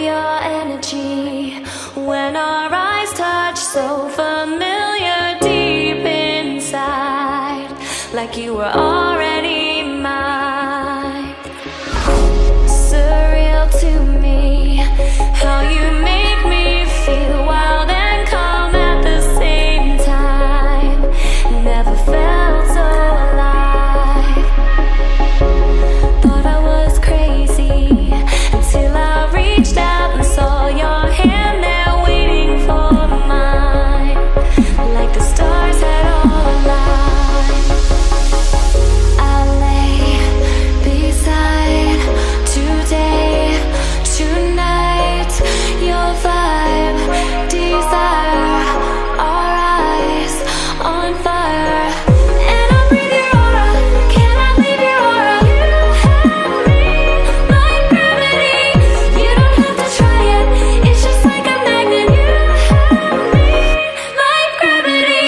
your energy when our eyes touch, so familiar deep inside, like you were already mine. Surreal to me, how you make me feel wild and calm at the same time. Never felt so alive. Thought I was crazy until I reached out and saw your hand there waiting for mine, like the stars had all aligned. I lay beside today, tonight, your vibe, desire, our eyes on fire. And I breathe your aura, cannot leave your aura. You have me like gravity. You don't have to try it, it's just like a magnet. You have me like gravity.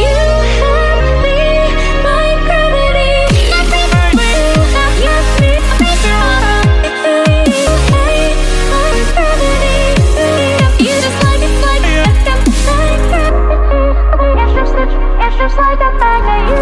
You have me like gravity. You have me like gravity. You have me like gravity. You just like it, like gravity. It's just like a magnet.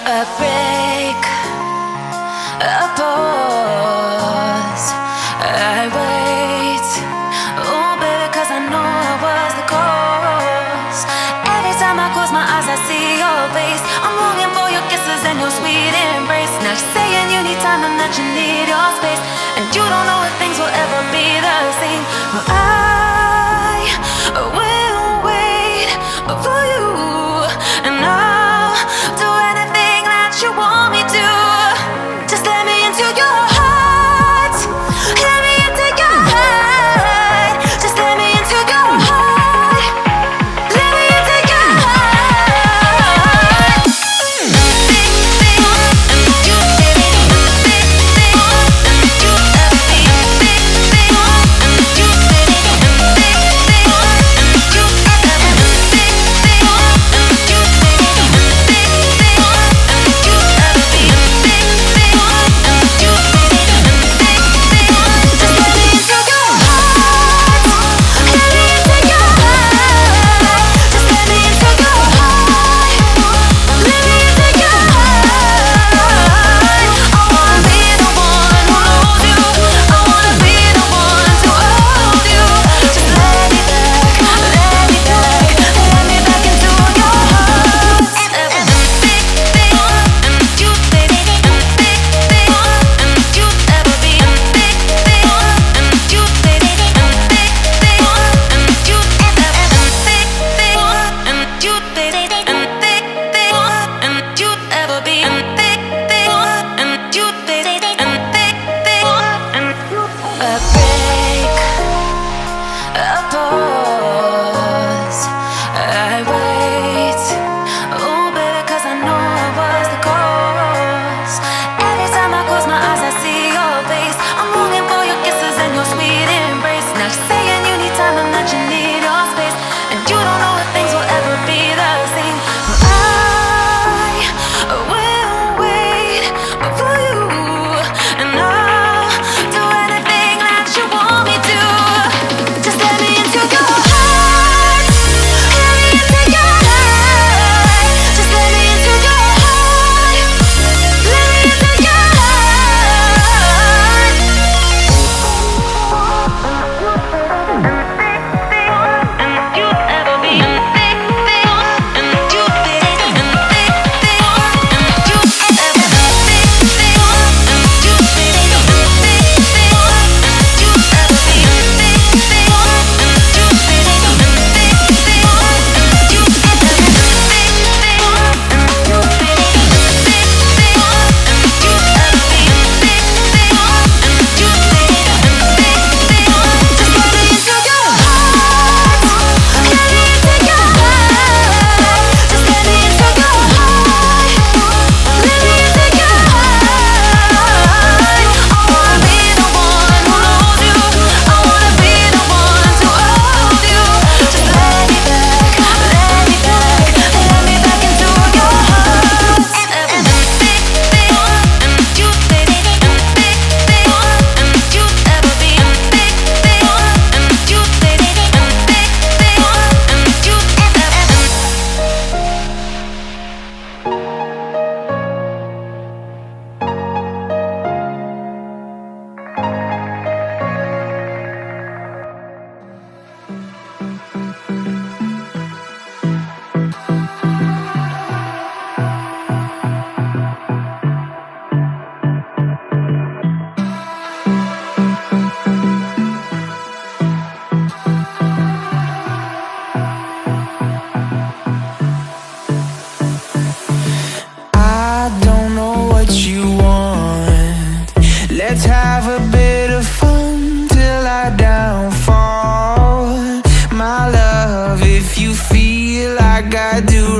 A break, a pause, I wait. Oh baby, cause I know I was the cause. Every time I close my eyes I see your face. I'm longing for your kisses and your sweet embrace. Now you're saying you need time and that you need your space, and you don't know if things will ever be the same. Well, I will wait for you, and I'll do anything that you want me to. Just let me into your heart. Let me into your heart. Just let me into your heart. Let me into your heart. Big thing, and you baby, big thing, and you baby, big thing, and you baby, big thing, and you baby, big thing.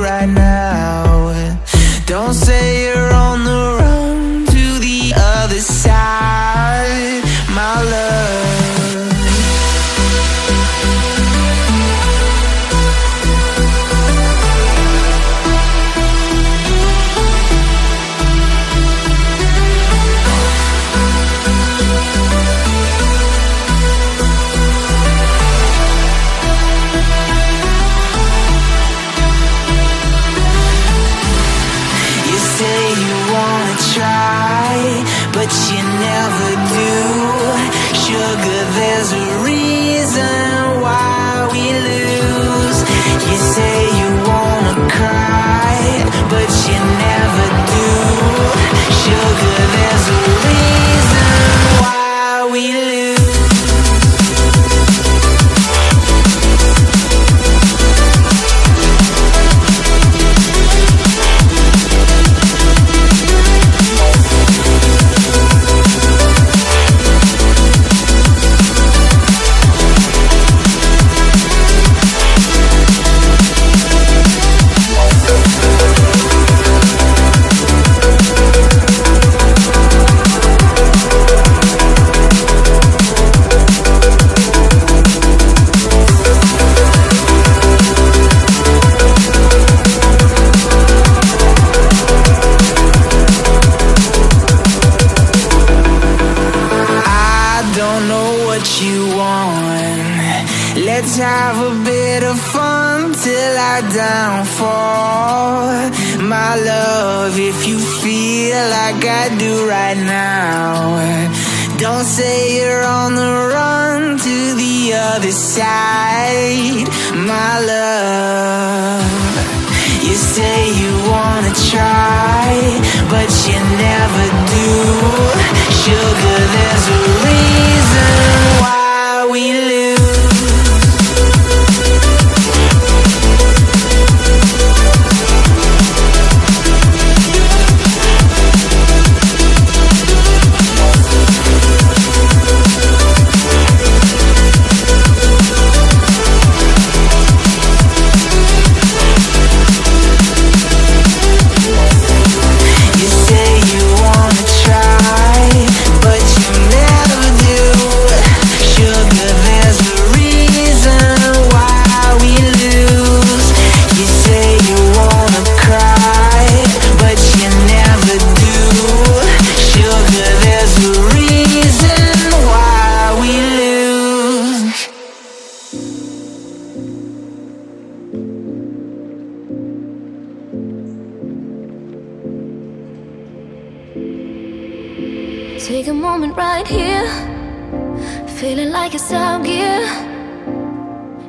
right now. Don't say you're on the run to the other side, my love. But you never do. Sugar, there's a reason why we lose. You say you wanna cry, but you never do. Sugar, there's a reason why we lose. Let's have a bit of fun till I downfall, my love, if you feel like I do right now. Don't say you're on the run to the other side, my love. You say you wanna try, but you never do. Sugar, there's a reason why we lose. Take a moment right here, feeling like it's out gear.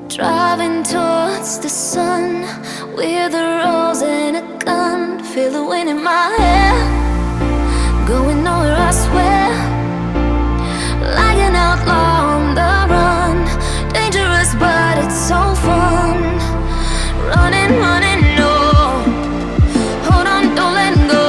Driving towards the sun with a rose and a gun. Feel the wind in my hair, going nowhere I swear. Like an outlaw on the run, dangerous but it's so fun. Running, running, no. Hold on, don't let go.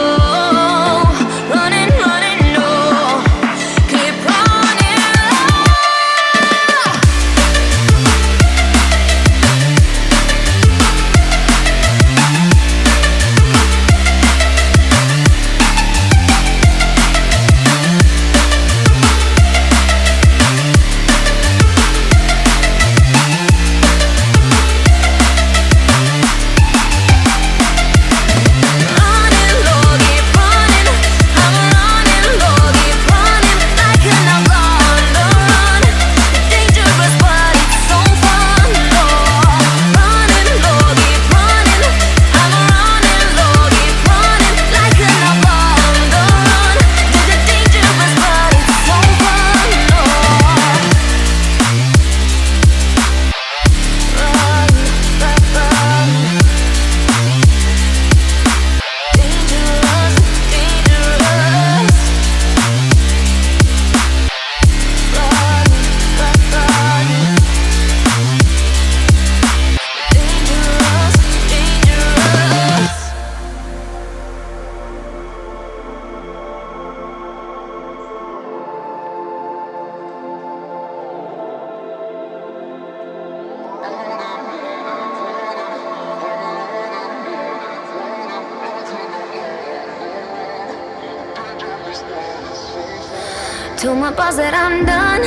Told my boss that I'm done.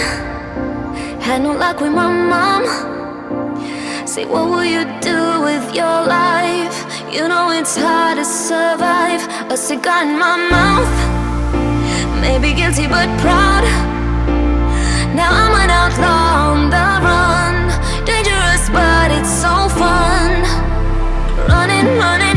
Had no luck with my mom. Say, what will you do with your life? You know it's hard to survive. A cigar in my mouth. Maybe guilty but proud. Now I'm an outlaw on the run. Dangerous but it's so fun. Running, running.